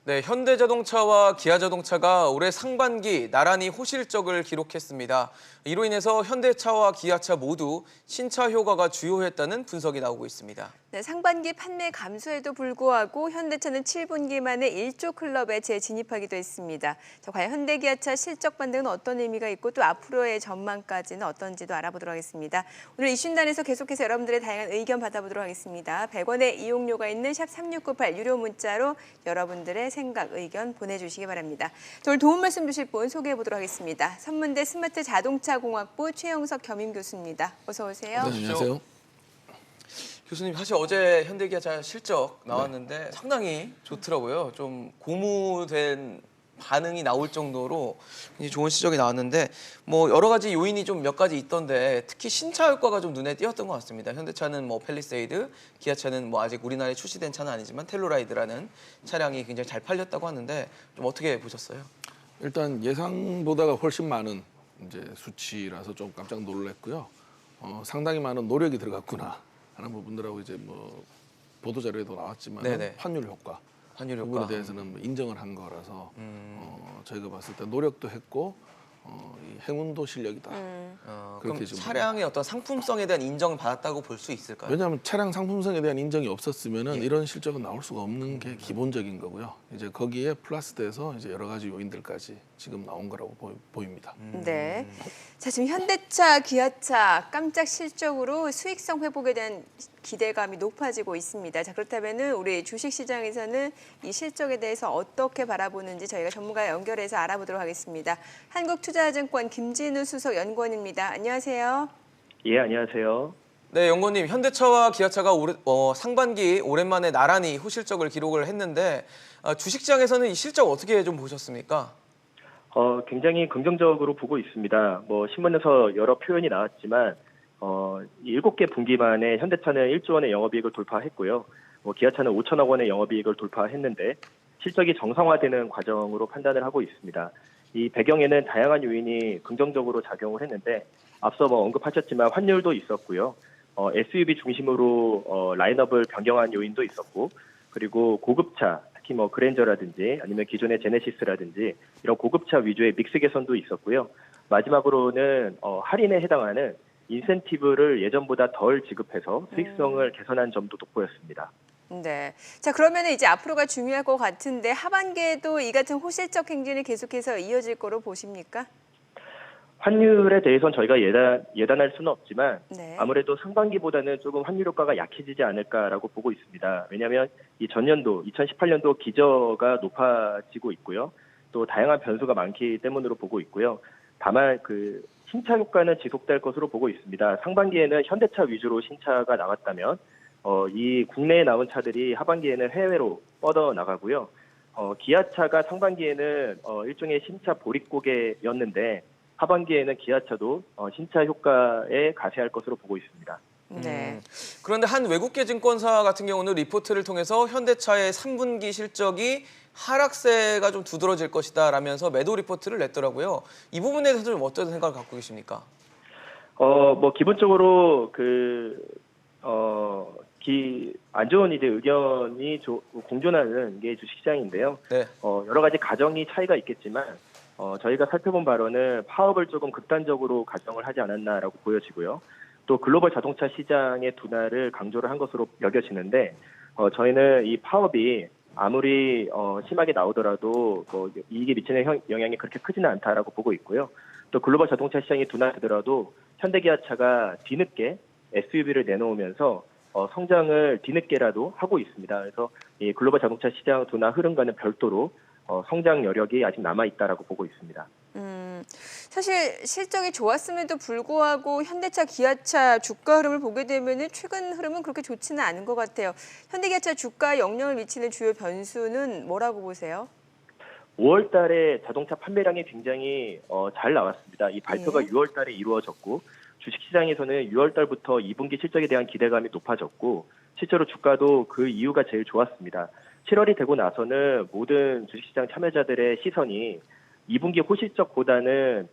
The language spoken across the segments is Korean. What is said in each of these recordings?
네, 현대자동차와 기아자동차가 올해 상반기 나란히 호실적을 기록했습니다. 이로 인해서 현대차와 기아차 모두 신차 효과가 주요했다는 분석이 나오고 있습니다. 네, 상반기 판매 감소에도 불구하고 현대차는 7분기 만에 1조 클럽에 재진입하기도 했습니다. 과연 현대기아차 실적 반등은 어떤 의미가 있고 또 앞으로의 전망까지는 어떤지도 알아보도록 하겠습니다. 오늘 이슈단에서 계속해서 여러분들의 다양한 의견 받아보도록 하겠습니다. 100원의 이용료가 있는 샵 3698 유료 문자로 여러분들의 생각, 의견 보내주시기 바랍니다. 오늘 도움 말씀 주실 분 소개해보도록 하겠습니다. 선문대 스마트 자동차공학부 최영석 겸임 교수입니다. 어서 오세요. 네, 안녕하세요. 교수님, 사실 어제 현대기아차 실적 나왔는데 상당히 좋더라고요. 좀 고무된 반응이 나올 정도로 굉장히 좋은 실적이 나왔는데 뭐 여러 가지 요인이 좀 몇 가지 있던데 특히 신차 효과가 좀 눈에 띄었던 것 같습니다. 현대차는 뭐 팰리세이드, 기아차는 뭐 아직 우리나라에 출시된 차는 아니지만 텔로라이드라는 차량이 굉장히 잘 팔렸다고 하는데 좀 어떻게 보셨어요? 일단 예상보다가 훨씬 많은 이제 수치라서 좀 깜짝 놀랐고요. 상당히 많은 노력이 들어갔구나 하는 부분들하고 이제 뭐 보도 자료에도 나왔지만 환율 효과. 그 부분에 대해서는 인정을 한 거라서 저희가 봤을 때 노력도 했고 이 행운도 실력이다. 그럼 차량의 어떤 상품성에 대한 인정을 받았다고 볼 수 있을까요? 왜냐하면 차량 상품성에 대한 인정이 없었으면은 이런 실적은 나올 수가 없는 게 기본적인 거고요. 이제 거기에 플러스돼서 이제 여러 가지 요인들까지 지금 나온 거라고 보입니다. 네. 자, 지금 현대차, 기아차 깜짝 실적으로 수익성 회복에 대한 기대감이 높아지고 있습니다. 자, 그렇다면은 우리 주식시장에서는 이 실적에 대해서 어떻게 바라보는지 저희가 전문가 연결해서 알아보도록 하겠습니다. 한국투자증권 김진우 수석 연구원입니다. 안녕하세요. 예, 안녕하세요. 네, 연구원님, 현대차와 기아차가 상반기 오랜만에 나란히 호실적을 기록을 했는데 주식시장에서는 이 실적 어떻게 좀 보셨습니까? 굉장히 긍정적으로 보고 있습니다. 뭐 신문에서 여러 표현이 나왔지만 7개 분기 만에 현대차는 1조 원의 영업이익을 돌파했고요. 기아차는 5천억 원의 영업이익을 돌파했는데 실적이 정상화되는 과정으로 판단을 하고 있습니다. 이 배경에는 다양한 요인이 긍정적으로 작용을 했는데 앞서 언급하셨지만 환율도 있었고요. SUV 중심으로 라인업을 변경한 요인도 있었고 그리고 고급차 특히 그랜저라든지 아니면 기존의 제네시스라든지 이런 고급차 위주의 믹스 개선도 있었고요. 마지막으로는 할인에 해당하는 인센티브를 예전보다 덜 지급해서 수익성을 개선한 점도 돋보였습니다. 네. 자, 그러면 이제 앞으로가 중요할 것 같은데 하반기에도 이 같은 호실적 행진이 계속해서 이어질 거로 보십니까? 환율에 대해서는 저희가 예단할 수는 없지만 아무래도 상반기보다는 조금 환율 효과가 약해지지 않을까라고 보고 있습니다. 왜냐하면 이 전년도 2018년도 기저가 높아지고 있고요. 또 다양한 변수가 많기 때문으로 보고 있고요. 다만 그 신차 효과는 지속될 것으로 보고 있습니다. 상반기에는 현대차 위주로 신차가 나왔다면 이 국내에 나온 차들이 하반기에는 해외로 뻗어 나가고요. 기아차가 상반기에는 일종의 신차 보릿고개였는데 하반기에는 기아차도 신차 효과에 가세할 것으로 보고 있습니다. 네. 그런데 한 외국계 증권사 같은 경우는 리포트를 통해서 현대차의 3분기 실적이 하락세가 좀 두드러질 것이다 라면서 매도 리포트를 냈더라고요. 이 부분에 대해서 좀 어떤 생각을 갖고 계십니까? 기본적으로 안 좋은 이제 의견이 공존하는 게 주식시장인데요. 여러 가지 가정이 차이가 있겠지만 저희가 살펴본 바로는 파업을 조금 극단적으로 가정을 하지 않았나라고 보여지고요. 또 글로벌 자동차 시장의 둔화를 강조를 한 것으로 여겨지는데 저희는 이 파업이 아무리 심하게 나오더라도 이익에 미치는 영향이 그렇게 크지는 않다라고 보고 있고요. 또 글로벌 자동차 시장이 둔화되더라도 현대기아차가 뒤늦게 SUV를 내놓으면서 성장을 뒤늦게라도 하고 있습니다. 그래서 이 글로벌 자동차 시장 둔화 흐름과는 별도로 성장 여력이 아직 남아있다라고 보고 있습니다. 사실 실적이 좋았음에도 불구하고 현대차, 기아차 주가 흐름을 보게 되면 최근 흐름은 그렇게 좋지는 않은 것 같아요. 현대기아차 주가에 영향을 미치는 주요 변수는 뭐라고 보세요? 5월 달에 자동차 판매량이 굉장히 잘 나왔습니다. 이 발표가 6월 달에 이루어졌고 주식시장에서는 6월 달부터 2분기 실적에 대한 기대감이 높아졌고 실제로 주가도 그 이유가 제일 좋았습니다. 7월이 되고 나서는 모든 주식시장 참여자들의 시선이 2분기 호실적보다는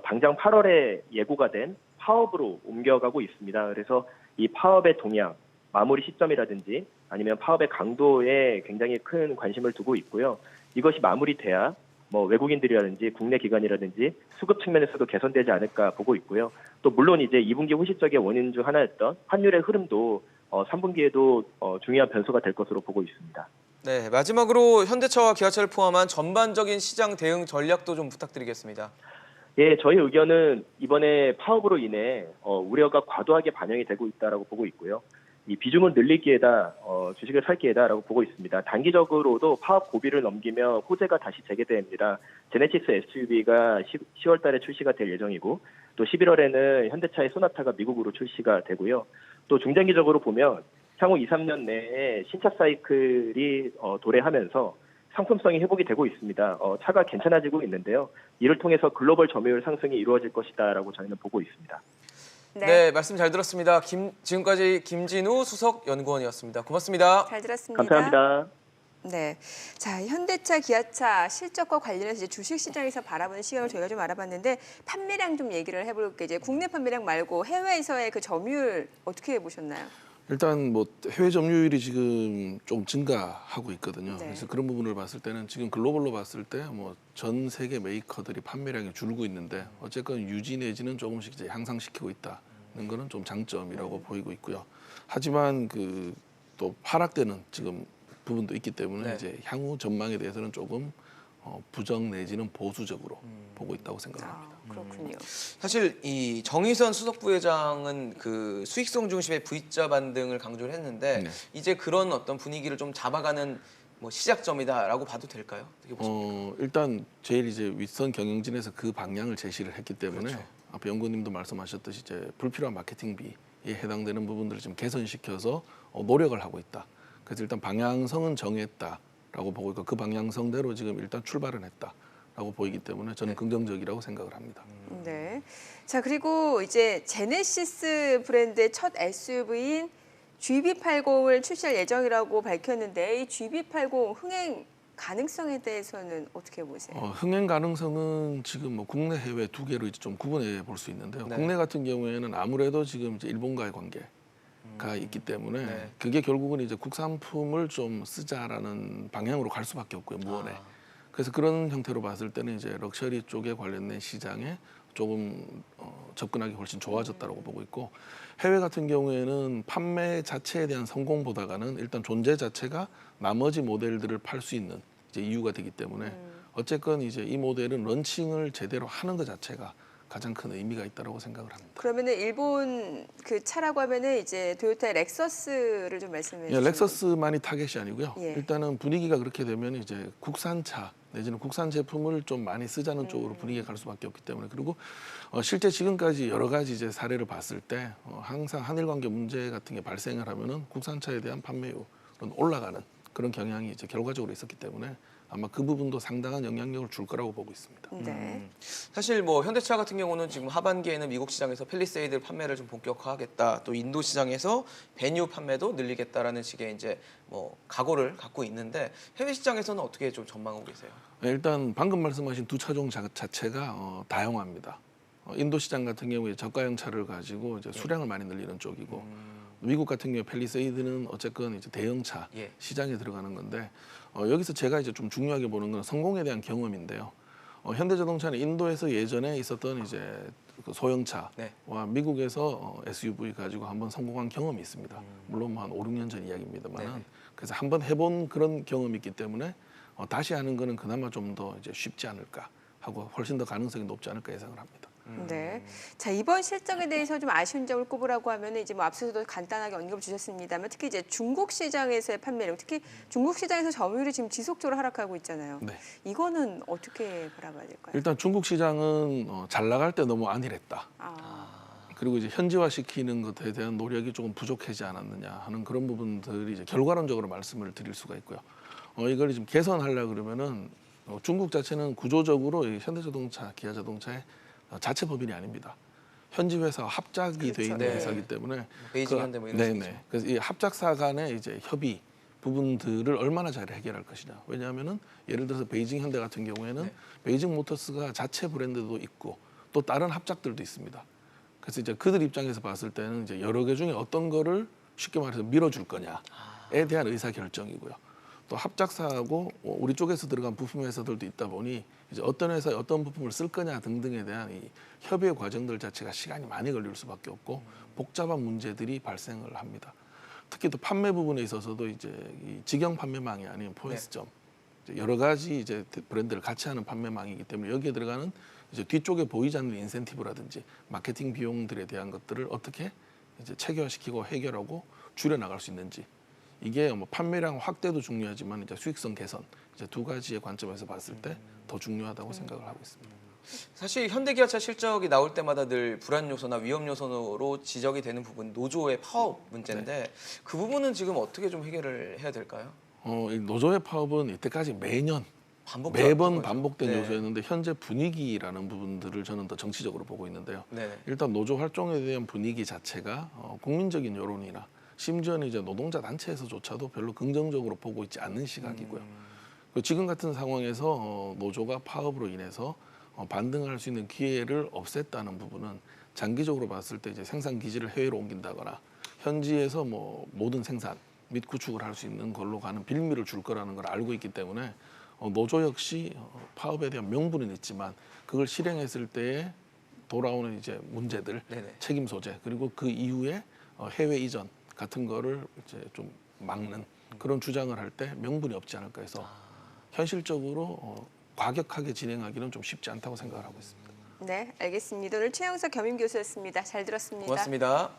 당장 8월에 예고가 된 파업으로 옮겨가고 있습니다. 그래서 이 파업의 동향, 마무리 시점이라든지 아니면 파업의 강도에 굉장히 큰 관심을 두고 있고요. 이것이 마무리돼야 뭐 외국인들이라든지 국내 기관이라든지 수급 측면에서도 개선되지 않을까 보고 있고요. 또 물론 이제 2분기 후실적의 원인 중 하나였던 환율의 흐름도 3분기에도 중요한 변수가 될 것으로 보고 있습니다. 네, 마지막으로 현대차와 기아차를 포함한 전반적인 시장 대응 전략도 좀 부탁드리겠습니다. 예, 저희 의견은 이번에 파업으로 인해 우려가 과도하게 반영이 되고 있다라고 보고 있고요. 이 비중을 늘리기에다 주식을 살기에다라고 보고 있습니다. 단기적으로도 파업 고비를 넘기며 호재가 다시 재개됩니다. 제네시스 SUV가 10월 달에 출시가 될 예정이고 또 11월에는 현대차의 소나타가 미국으로 출시가 되고요. 또 중장기적으로 보면 향후 2, 3년 내에 신차 사이클이 도래하면서 상품성이 회복이 되고 있습니다. 차가 괜찮아지고 있는데요. 이를 통해서 글로벌 점유율 상승이 이루어질 것이다라고 저희는 보고 있습니다. 네, 말씀 잘 들었습니다. 지금까지 김진우 수석연구원이었습니다. 고맙습니다. 잘 들었습니다. 감사합니다. 네, 자 현대차, 기아차 실적과 관련해서 이제 주식시장에서 바라보는 시각을 저희가 좀 알아봤는데 판매량 좀 얘기를 해볼게요. 이제 국내 판매량 말고 해외에서의 그 점유율 어떻게 보셨나요? 일단 뭐 해외 점유율이 지금 좀 증가하고 있거든요. 네. 그래서 그런 부분을 봤을 때는 지금 글로벌로 봤을 때 뭐 전 세계 메이커들이 판매량이 줄고 있는데 어쨌건 유지 내지는 조금씩 이제 향상시키고 있다는 거는 좀 장점이라고 보이고 있고요. 하지만 그 또 하락되는 지금 부분도 있기 때문에 네. 이제 향후 전망에 대해서는 조금 부정 내지는 보수적으로 보고 있다고 생각합니다. 그렇군요. 사실 이 정의선 수석 부회장은 그 수익성 중심의 V자 반등을 강조를 했는데 네. 이제 그런 어떤 분위기를 좀 잡아가는 뭐 시작점이다라고 봐도 될까요? 어떻게 보십니까? 일단 제일 이제 윗선 경영진에서 그 방향을 제시를 했기 때문에 그렇죠. 앞에 연구님도 말씀하셨듯이 이제 불필요한 마케팅비에 해당되는 부분들을 좀 개선시켜서 노력을 하고 있다. 그래서 일단 방향성은 정했다라고 보고 있고 그 방향성대로 지금 일단 출발은 했다라고 보이기 때문에 저는 긍정적이라고 생각을 합니다. 네. 자 그리고 이제 제네시스 브랜드의 첫 SUV인 GV80을 출시할 예정이라고 밝혔는데 이 GV80 흥행 가능성에 대해서는 어떻게 보세요? 흥행 가능성은 지금 뭐 국내 해외 두 개로 이제 좀 구분해 볼 수 있는데요. 네. 국내 같은 경우에는 아무래도 지금 이제 일본과의 관계가 있기 때문에 네. 그게 결국은 이제 국산품을 좀 쓰자라는 방향으로 갈 수밖에 없고요. 무언에. 그래서 그런 형태로 봤을 때는 이제 럭셔리 쪽에 관련된 시장에 조금 접근하기 훨씬 좋아졌다고 보고 있고 해외 같은 경우에는 판매 자체에 대한 성공보다는 일단 존재 자체가 나머지 모델들을 팔 수 있는 이제 이유가 되기 때문에 어쨌건 이제 이 모델은 런칭을 제대로 하는 것 자체가 가장 큰 의미가 있다고 생각을 합니다. 그러면은 일본 그 차라고 하면은 이제 토요타의 렉서스를 좀 말씀해 주시면. 렉서스만이 타겟이 아니고요. 예. 일단은 분위기가 그렇게 되면 이제 국산차 내지는 국산 제품을 좀 많이 쓰자는 쪽으로 분위기가 갈 수밖에 없기 때문에 그리고 실제 지금까지 여러 가지 이제 사례를 봤을 때 항상 한일 관계 문제 같은 게 발생을 하면은 국산차에 대한 판매율은 올라가는 그런 경향이 이제 결과적으로 있었기 때문에 아마 그 부분도 상당한 영향력을 줄 거라고 보고 있습니다. 네. 사실 뭐 현대차 같은 경우는 지금 하반기에는 미국 시장에서 팰리세이드 판매를 좀 본격화하겠다. 또 인도 시장에서 베뉴 판매도 늘리겠다라는 식의 이제 뭐 각오를 갖고 있는데 해외 시장에서는 어떻게 좀 전망하고 계세요? 일단 방금 말씀하신 두 차종 자체가 다양합니다. 인도 시장 같은 경우에 저가형 차를 가지고 이제 수량을 많이 늘리는 쪽이고 미국 같은 경우에 팰리세이드는 어쨌건 이제 대형차 예. 시장에 들어가는 건데 여기서 제가 이제 좀 중요하게 보는 건 성공에 대한 경험인데요. 현대자동차는 인도에서 예전에 있었던 이제 그 소형차와 네. 미국에서 SUV 가지고 한번 성공한 경험이 있습니다. 물론 뭐 한 5, 6년 전 이야기입니다만 네네. 그래서 한번 해본 그런 경험이 있기 때문에 다시 하는 거는 그나마 좀 더 이제 쉽지 않을까 하고 훨씬 더 가능성이 높지 않을까 예상을 합니다. 네. 자 이번 실적에 대해서 좀 아쉬운 점을 꼽으라고 하면 이제 뭐 앞서서도 간단하게 언급 주셨습니다만 특히 이제 중국 시장에서의 판매량, 특히 중국 시장에서 점유율이 지금 지속적으로 하락하고 있잖아요. 네. 이거는 어떻게 바라봐야 될까요? 일단 중국 시장은 잘 나갈 때 너무 안일했다. 그리고 이제 현지화시키는 것에 대한 노력이 조금 부족하지 않았느냐 하는 그런 부분들이 이제 결과론적으로 말씀을 드릴 수가 있고요. 이걸 좀 개선하려 그러면은 중국 자체는 구조적으로 이 현대자동차, 기아자동차의 자체 법인이 아닙니다. 현지 회사와 합작이 돼 있는 네. 회사이기 때문에 베이징 현대 뭐 이런 네네. 식이죠. 그래서 이 합작사 간의 이제 협의 부분들을 얼마나 잘 해결할 것이냐. 왜냐하면은 예를 들어서 베이징 현대 같은 경우에는 베이징 모터스가 자체 브랜드도 있고 또 다른 합작들도 있습니다. 그래서 이제 그들 입장에서 봤을 때는 이제 여러 개 중에 어떤 거를 쉽게 말해서 밀어줄 거냐에 대한 의사 결정이고요. 또 합작사하고 우리 쪽에서 들어간 부품 회사들도 있다 보니 이제 어떤 회사에 어떤 부품을 쓸 거냐 등등에 대한 이 협의 과정들 자체가 시간이 많이 걸릴 수밖에 없고 복잡한 문제들이 발생을 합니다. 특히 또 판매 부분에 있어서도 이제 이 직영 판매망이 아닌 포스점 이제 여러 가지 이제 브랜드를 같이 하는 판매망이기 때문에 여기에 들어가는 이제 뒤쪽에 보이지 않는 인센티브라든지 마케팅 비용들에 대한 것들을 어떻게 이제 체계화시키고 해결하고 줄여 나갈 수 있는지 이게 뭐 판매량 확대도 중요하지만 이제 수익성 개선 이제 두 가지의 관점에서 봤을 때 더 중요하다고 생각을 하고 있습니다. 사실 현대기아차 실적이 나올 때마다 늘 불안 요소나 위험 요소로 지적이 되는 부분 노조의 파업 문제인데 그 부분은 지금 어떻게 좀 해결을 해야 될까요? 이 노조의 파업은 이때까지 매번 반복된 네. 요소였는데 현재 분위기라는 부분들을 저는 더 정치적으로 보고 있는데요. 네. 일단 노조 활동에 대한 분위기 자체가 국민적인 여론이나 심지어는 이제 노동자 단체에서조차도 별로 긍정적으로 보고 있지 않는 시각이고요. 그리고 지금 같은 상황에서 노조가 파업으로 인해서 반등할 수 있는 기회를 없앴다는 부분은 장기적으로 봤을 때 이제 생산 기지를 해외로 옮긴다거나 현지에서 뭐 모든 생산 및 구축을 할 수 있는 걸로 가는 빌미를 줄 거라는 걸 알고 있기 때문에 노조 역시 파업에 대한 명분은 있지만 그걸 실행했을 때에 돌아오는 이제 문제들, 네네. 책임 소재 그리고 그 이후에 해외 이전 같은 거를 이제 좀 막는 그런 주장을 할 때 명분이 없지 않을까 해서 현실적으로 과격하게 진행하기는 좀 쉽지 않다고 생각을 하고 있습니다. 네, 알겠습니다. 오늘 최영석 겸임 교수였습니다. 잘 들었습니다. 고맙습니다.